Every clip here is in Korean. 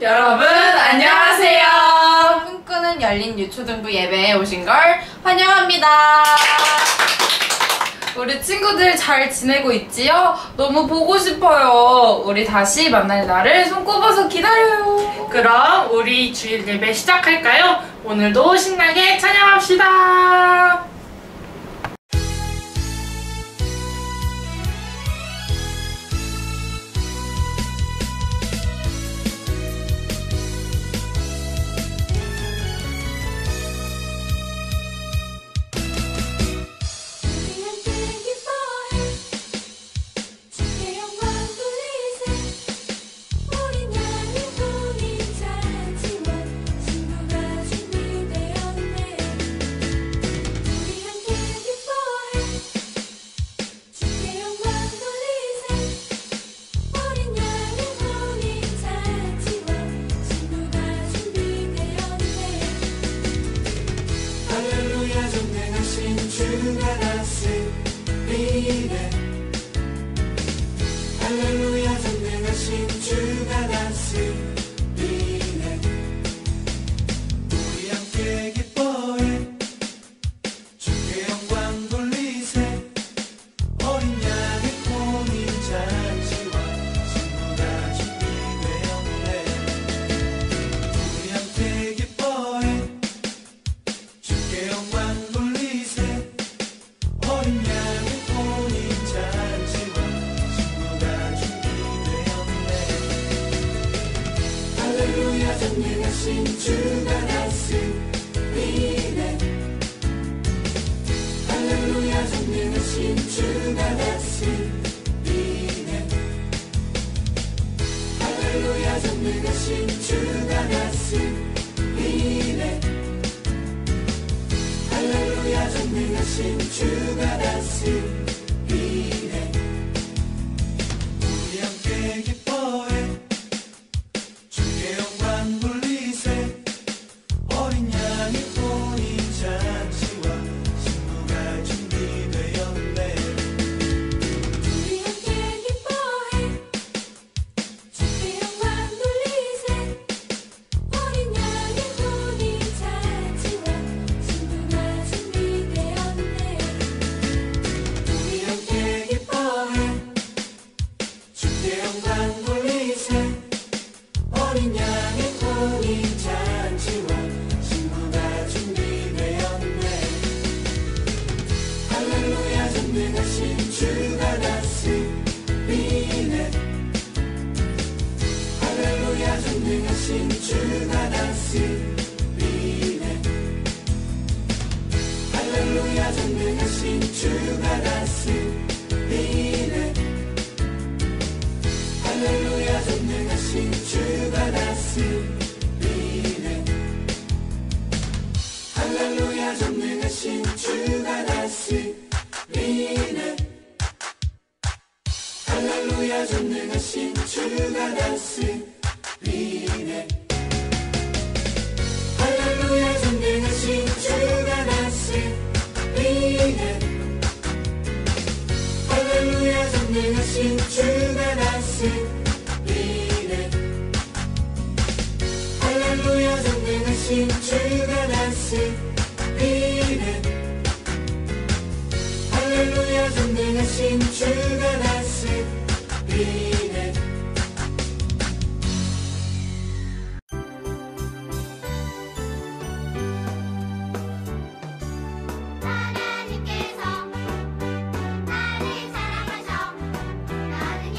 여러분 안녕하세요. 꿈꾸는 열린 유초등부 예배에 오신 걸 환영합니다. 우리 친구들 잘 지내고 있지요? 너무 보고 싶어요. 우리 다시 만날 날을 손꼽아서 기다려요. 그럼 우리 주일 예배 시작할까요? 오늘도 신나게 찬양합시다. 할렐루야 전능하신 주가 다스리네. 우리 함께 기뻐해 주께 영광 돌리세. 어린 양의 공인 잔치와 신부가 준비되었네. 우리 함께 기뻐해 주께 영광 돌리세. 어린 양의 공인 잔치와 신부가 준비되었네. 할렐루야 전능하신 주가 다스리네. 할렐루야 전능하신 주가 다스리네. 할렐루야 전능하신 주가 다스리네. 할렐루야 전능하신 주가 다스리네. 우리 함께 기뻐해 주께 영광 돌리세. 어린 양의 혼인 잔치와 신부가 준비되었네. 우리 함께 기뻐해 주께 영광 돌리세. 어린 양의 혼인 잔치와 신부가 준비되었네. 우리 함께 기뻐해 주께 영광 돌리세. 어린 양의 혼인 잔치와 신부가 준비되었네. 할렐루야 전능하신 주가 다스리네. 할렐루야 전능하신 주가 다스리네. 할렐루야 전능하신 주가 다스리네. 할렐루야 전능하신 주가 다스리네. 할렐루야 전능하신 주가 다스리네. 할렐루야 전능하신 주가 다스리네. 할렐루야 전능하신 주가 다스리네. 할렐루야 전능하신 주가 다스리네. 할렐루야 전능하신 주가 다스리네. 할렐루야 전능하신 주가 다스리네. 하나님께서 나를 사랑하셔 나를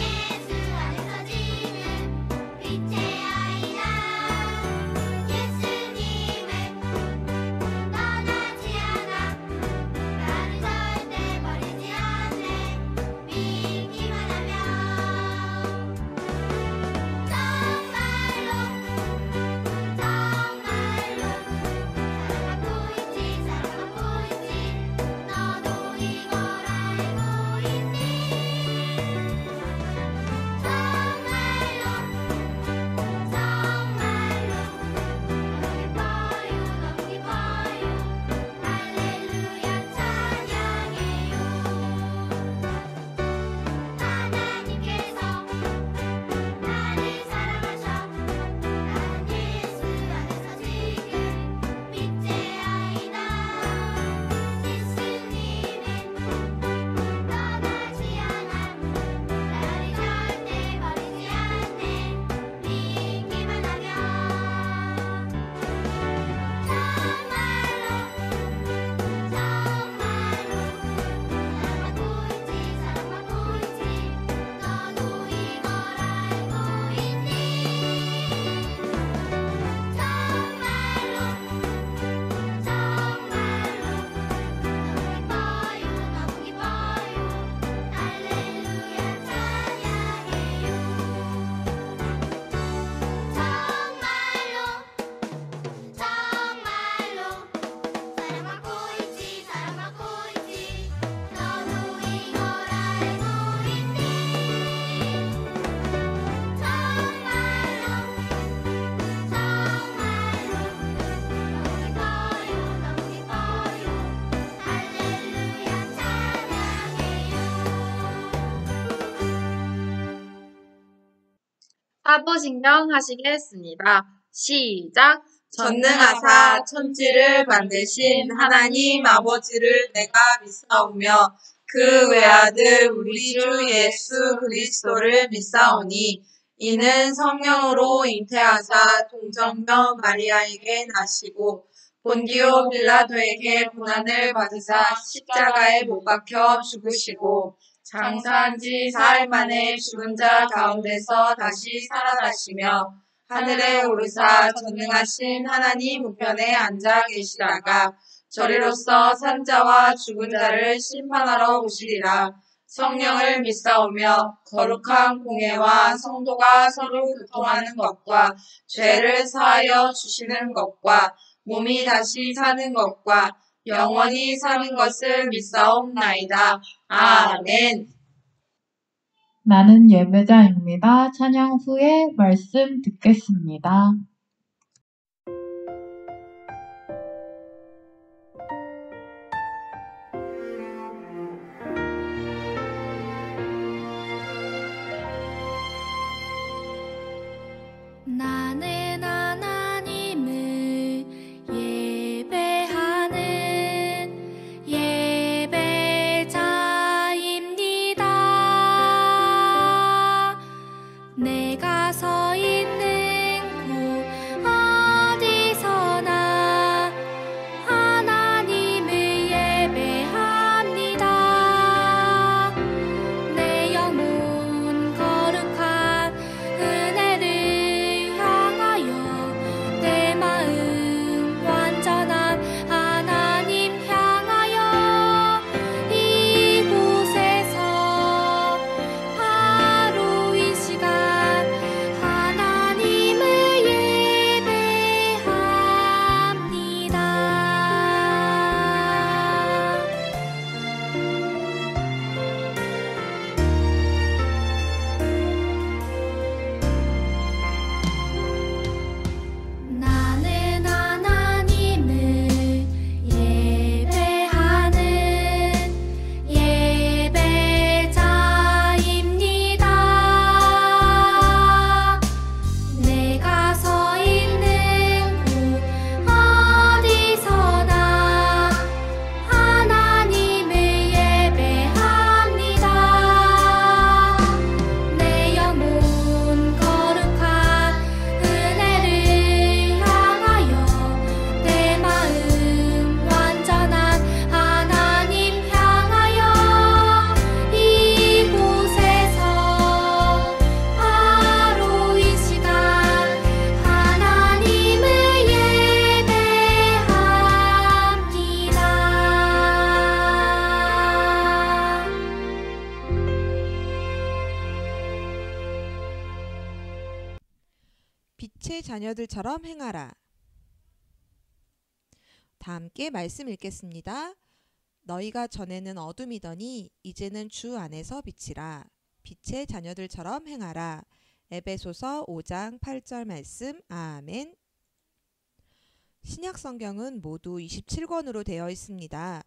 사도신경 하시겠습니다. 시작! 전능하사 천지를 만드신 하나님 아버지를 내가 믿사오며 그 외아들 우리 주 예수 그리스도를 믿사오니 이는 성령으로 잉태하사 동정녀 마리아에게 나시고 본디오 빌라도에게 고난을 받으사 십자가에 못 박혀 죽으시고 장사한 지 사흘 만에 죽은 자 가운데서 다시 살아나시며 하늘에 오르사 전능하신 하나님 우편에 앉아 계시다가 저리로서 산자와 죽은 자를 심판하러 오시리라. 성령을 믿사오며 거룩한 공예와 성도가 서로 교통하는 것과 죄를 사하여 주시는 것과 몸이 다시 사는 것과 영원히 사는 것을 믿사옵나이다. 아멘. 나는 예배자입니다. 찬양 후에 말씀 듣겠습니다. 나는 하나님을 예배하는 예배자입니다. 내가 서 있는 곳 어디서나 하나님을 예배합니다. 내 영혼 거룩한 은혜를 향하여 내 마음 완전한 하나님 향하여 이곳에서 바로 이 시간 하나님을 예배합니다. 나는 하나님을 예배하는 예배자입니다. 내가 서 있는 곳 어디서나 하나님을 예배합니다. 내 영혼 거룩한 은혜를 향하여 내 마음 완전한 하나님 향하여 이곳에서 바로 이 시간 하나님을 예배합니다. 빛의 자녀들처럼 행하라. 다 함께 말씀 읽겠습니다. 너희가 전에는 어둠이더니 이제는 주 안에서 빛이라. 빛의 자녀들처럼 행하라. 에베소서 5장 8절 말씀. 아멘. 신약 성경은 모두 27권으로 되어 있습니다.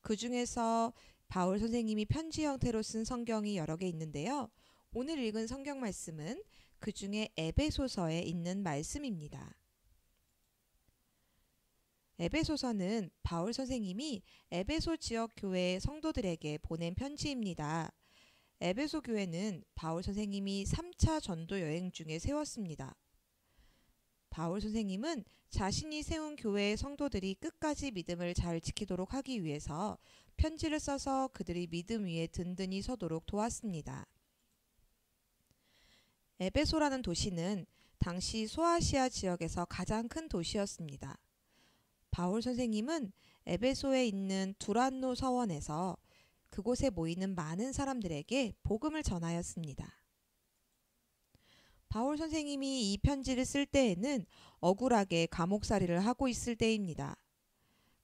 그 중에서 바울 선생님이 편지 형태로 쓴 성경이 여러 개 있는데요. 오늘 읽은 성경 말씀은 그 중에 에베소서에 있는 말씀입니다. 에베소서는 바울 선생님이 에베소 지역 교회 성도들에게 보낸 편지입니다. 에베소 교회는 바울 선생님이 3차 전도 여행 중에 세웠습니다. 바울 선생님은 자신이 세운 교회의 성도들이 끝까지 믿음을 잘 지키도록 하기 위해서 편지를 써서 그들이 믿음 위에 든든히 서도록 도왔습니다. 에베소라는 도시는 당시 소아시아 지역에서 가장 큰 도시였습니다. 바울 선생님은 에베소에 있는 두란노 서원에서 그곳에 모이는 많은 사람들에게 복음을 전하였습니다. 바울 선생님이 이 편지를 쓸 때에는 억울하게 감옥살이를 하고 있을 때입니다.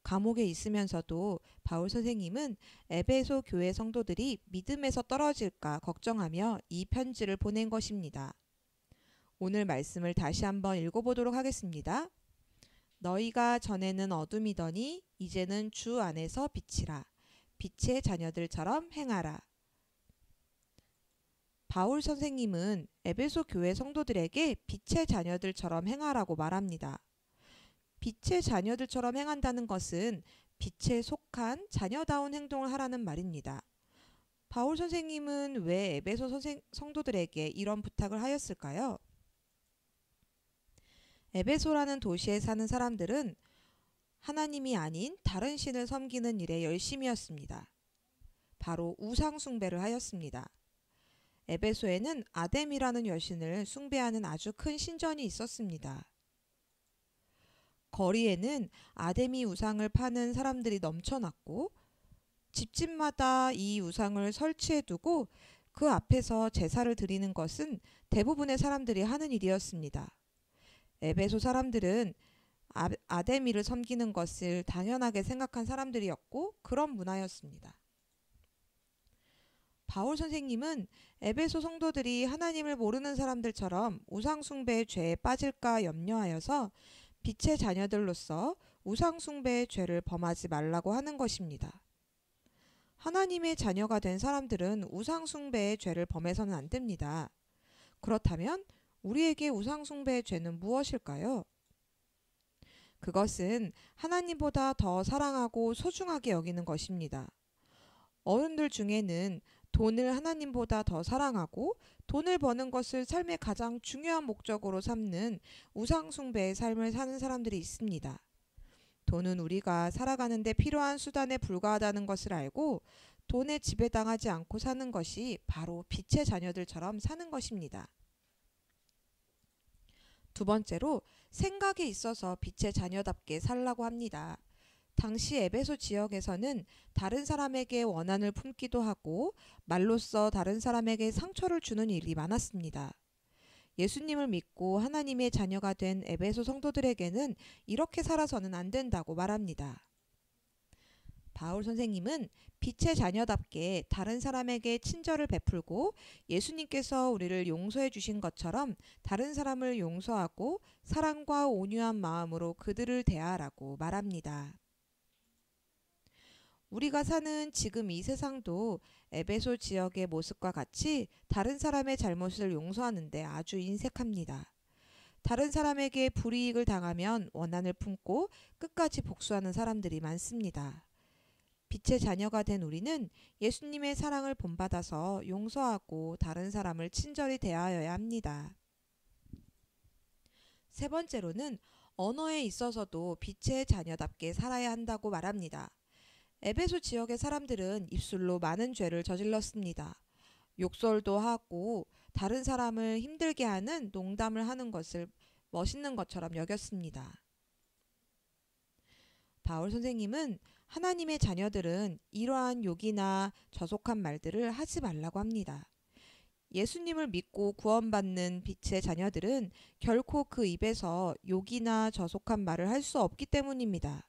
감옥에 있으면서도 바울 선생님은 에베소 교회 성도들이 믿음에서 떨어질까 걱정하며 이 편지를 보낸 것입니다. 오늘 말씀을 다시 한번 읽어보도록 하겠습니다. 너희가 전에는 어둠이더니 이제는 주 안에서 빛이라. 빛의 자녀들처럼 행하라. 바울 선생님은 에베소 교회 성도들에게 빛의 자녀들처럼 행하라고 말합니다. 빛의 자녀들처럼 행한다는 것은 빛에 속한 자녀다운 행동을 하라는 말입니다. 바울 선생님은 왜 에베소 성도들에게 이런 부탁을 하였을까요? 에베소라는 도시에 사는 사람들은 하나님이 아닌 다른 신을 섬기는 일에 열심이었습니다. 바로 우상 숭배를 하였습니다. 에베소에는 아뎀이라는 여신을 숭배하는 아주 큰 신전이 있었습니다. 거리에는 아데미 우상을 파는 사람들이 넘쳐났고 집집마다 이 우상을 설치해 두고 그 앞에서 제사를 드리는 것은 대부분의 사람들이 하는 일이었습니다. 에베소 사람들은 아데미를 섬기는 것을 당연하게 생각한 사람들이었고 그런 문화였습니다. 바울 선생님은 에베소 성도들이 하나님을 모르는 사람들처럼 우상 숭배의 죄에 빠질까 염려하여서 빛의 자녀들로서 우상 숭배의 죄를 범하지 말라고 하는 것입니다. 하나님의 자녀가 된 사람들은 우상 숭배의 죄를 범해서는 안 됩니다. 그렇다면 우리에게 우상 숭배의 죄는 무엇일까요? 그것은 하나님보다 더 사랑하고 소중하게 여기는 것입니다. 어른들 중에는 돈을 하나님보다 더 사랑하고 돈을 버는 것을 삶의 가장 중요한 목적으로 삼는 우상 숭배의 삶을 사는 사람들이 있습니다. 돈은 우리가 살아가는 데 필요한 수단에 불과하다는 것을 알고 돈에 지배당하지 않고 사는 것이 바로 빛의 자녀들처럼 사는 것입니다. 두 번째로 생각에 있어서 빛의 자녀답게 살라고 합니다. 당시 에베소 지역에서는 다른 사람에게 원한을 품기도 하고 말로써 다른 사람에게 상처를 주는 일이 많았습니다. 예수님을 믿고 하나님의 자녀가 된 에베소 성도들에게는 이렇게 살아서는 안 된다고 말합니다. 바울 선생님은 빛의 자녀답게 다른 사람에게 친절을 베풀고 예수님께서 우리를 용서해 주신 것처럼 다른 사람을 용서하고 사랑과 온유한 마음으로 그들을 대하라고 말합니다. 우리가 사는 지금 이 세상도 에베소 지역의 모습과 같이 다른 사람의 잘못을 용서하는 데 아주 인색합니다. 다른 사람에게 불이익을 당하면 원한을 품고 끝까지 복수하는 사람들이 많습니다. 빛의 자녀가 된 우리는 예수님의 사랑을 본받아서 용서하고 다른 사람을 친절히 대하여야 합니다. 세 번째로는 언어에 있어서도 빛의 자녀답게 살아야 한다고 말합니다. 에베소 지역의 사람들은 입술로 많은 죄를 저질렀습니다. 욕설도 하고 다른 사람을 힘들게 하는 농담을 하는 것을 멋있는 것처럼 여겼습니다. 바울 선생님은 하나님의 자녀들은 이러한 욕이나 저속한 말들을 하지 말라고 합니다. 예수님을 믿고 구원받는 빛의 자녀들은 결코 그 입에서 욕이나 저속한 말을 할 수 없기 때문입니다.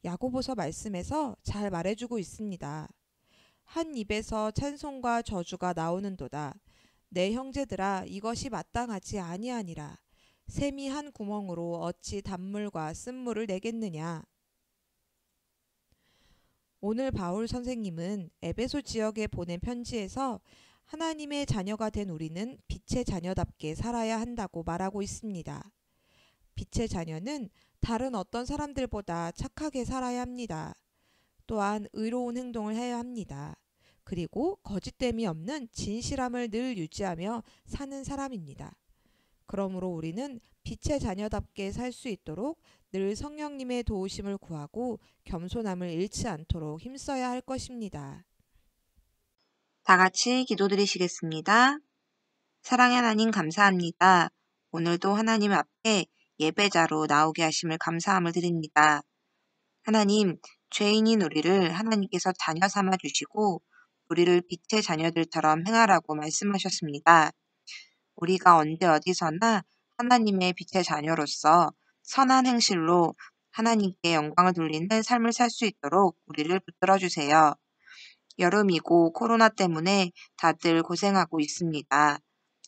야고보서 말씀에서 잘 말해주고 있습니다. 한 입에서 찬송과 저주가 나오는도다. 내 형제들아 이것이 마땅하지 아니하니라. 샘이 한 구멍으로 어찌 단물과 쓴물을 내겠느냐. 오늘 바울 선생님은 에베소 지역에 보낸 편지에서 하나님의 자녀가 된 우리는 빛의 자녀답게 살아야 한다고 말하고 있습니다. 빛의 자녀는 다른 어떤 사람들보다 착하게 살아야 합니다. 또한 의로운 행동을 해야 합니다. 그리고 거짓됨이 없는 진실함을 늘 유지하며 사는 사람입니다. 그러므로 우리는 빛의 자녀답게 살 수 있도록 늘 성령님의 도우심을 구하고 겸손함을 잃지 않도록 힘써야 할 것입니다. 다 같이 기도드리시겠습니다. 사랑의 하나님 감사합니다. 오늘도 하나님 앞에 예배자로 나오게 하심을 감사함을 드립니다. 하나님, 죄인인 우리를 하나님께서 자녀 삼아 주시고 우리를 빛의 자녀들처럼 행하라고 말씀하셨습니다. 우리가 언제 어디서나 하나님의 빛의 자녀로서 선한 행실로 하나님께 영광을 돌리는 삶을 살 수 있도록 우리를 붙들어 주세요. 여름이고 코로나 때문에 다들 고생하고 있습니다.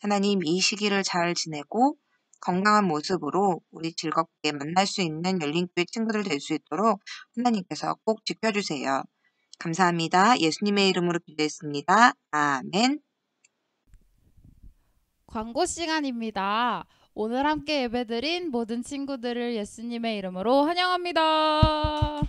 하나님, 이 시기를 잘 지내고 건강한 모습으로 우리 즐겁게 만날 수 있는 열린교회 친구들 될 수 있도록 하나님께서 꼭 지켜주세요. 감사합니다. 예수님의 이름으로 기도했습니다. 아멘. 광고 시간입니다. 오늘 함께 예배드린 모든 친구들을 예수님의 이름으로 환영합니다.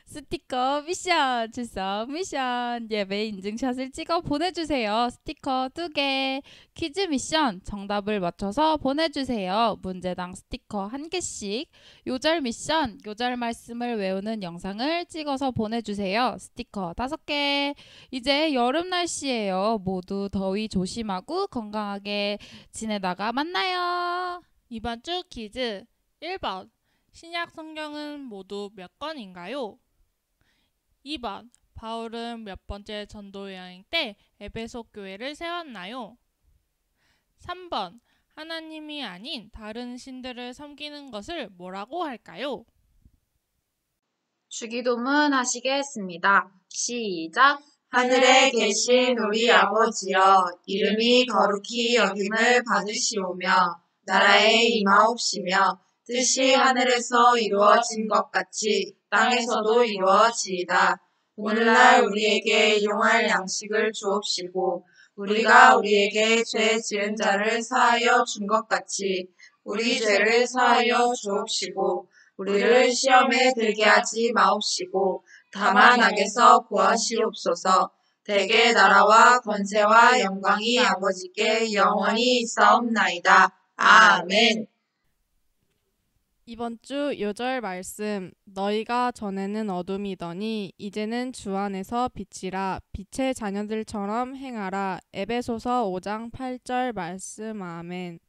스티커 미션 출석 미션 예배 인증샷을 찍어 보내주세요. 스티커 2개. 퀴즈 미션 정답을 맞춰서 보내주세요. 문제당 스티커 1개씩. 요절 미션 요절 말씀을 외우는 영상을 찍어서 보내주세요. 스티커 5개. 이제 여름 날씨예요. 모두 더위 조심하고 건강하게 지내다가 만나요. 이번 주 퀴즈 1번 신약 성경은 모두 몇 권인가요? 2번 바울은 몇 번째 전도 여행 때 에베소 교회를 세웠나요? 3번 하나님이 아닌 다른 신들을 섬기는 것을 뭐라고 할까요? 주기도문 하시겠습니다. 시작. 하늘에 계신 우리 아버지여, 이름이 거룩히 여김을 받으시오며 나라에 임하옵시며 뜻이 하늘에서 이루어진 것 같이 땅에서도 이루어지이다. 오늘날 우리에게 일용할 양식을 주옵시고 우리가 우리에게 죄 지은 자를 사하여 준 것 같이 우리 죄를 사하여 주옵시고 우리를 시험에 들게 하지 마옵시고 다만 악에서 구하시옵소서. 대개 나라와 권세와 영광이 아버지께 영원히 있사옵나이다. 아멘. 이번 주 요절 말씀. 너희가 전에는 어둠이더니 이제는 주 안에서 빛이라. 빛의 자녀들처럼 행하라. 에베소서 5장 8절 말씀. 아멘.